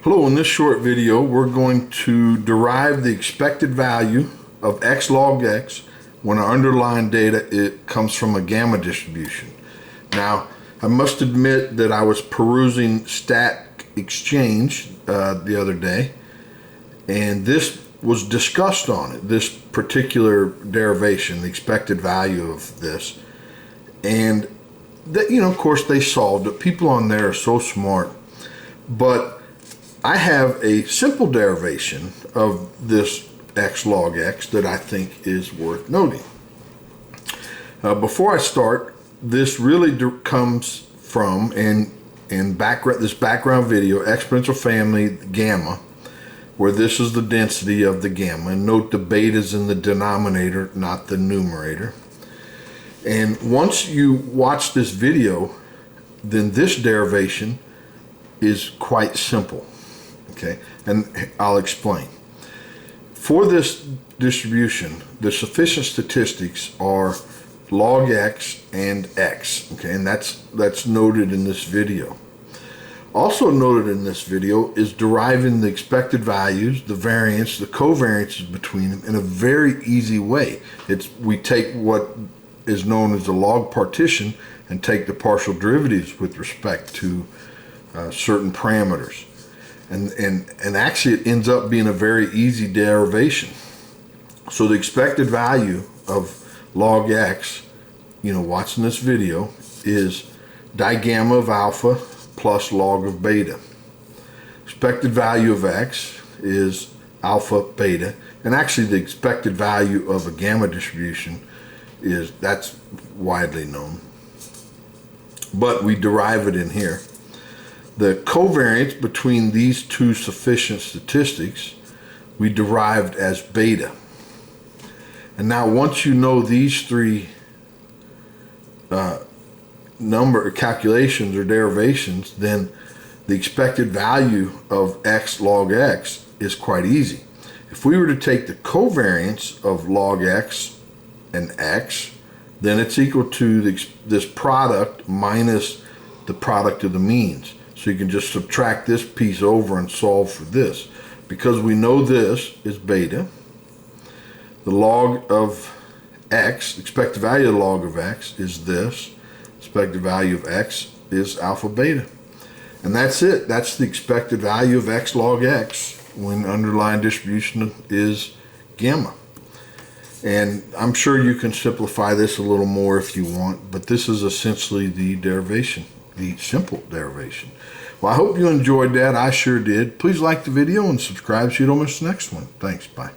Hello, in this short video we're going to derive the expected value of xlogx when our underlying data comes from a gamma distribution. Now I must admit that I was perusing xlogx the other day, and this was discussed on it, this particular derivation, the expected value of this, and that, of course they solved it. People on there are so smart, but I have a simple derivation of this xlogx that I think is worth noting. Before I start, this really comes from this background video, exponential family gamma, where this is the density of the gamma. And note the beta's in the denominator, not the numerator. And once you watch this video, then this derivation is quite simple. Okay, and I'll explain. For this distribution, the sufficient statistics are log x and x. Okay, and that's noted in this video. Also noted in this video is deriving the expected values, the variance, the covariances between them in a very easy way. We take what is known as the log partition and take the partial derivatives with respect to certain parameters. And actually it ends up being a very easy derivation. So the expected value of log x, watching this video, is digamma of alpha plus log of beta. Expected value of x is alpha beta, and actually the expected value of a gamma distribution that's widely known, but we derive it in here. The covariance between these two sufficient statistics we derived as beta. And now once you know these three number calculations or derivations, then the expected value of x log x is quite easy. If we were to take the covariance of log x and x, then it's equal to this product minus the product of the means. So you can just subtract this piece over and solve for this. Because we know this is beta, the log of x, expected value of the log of x is this, expected value of x is alpha beta. And that's it. That's the expected value of x log x when underlying distribution is gamma. And I'm sure you can simplify this a little more if you want, but this is essentially the derivation, the simple derivation. Well, I hope you enjoyed that. I sure did. Please like the video and subscribe so you don't miss the next one. Thanks. Bye.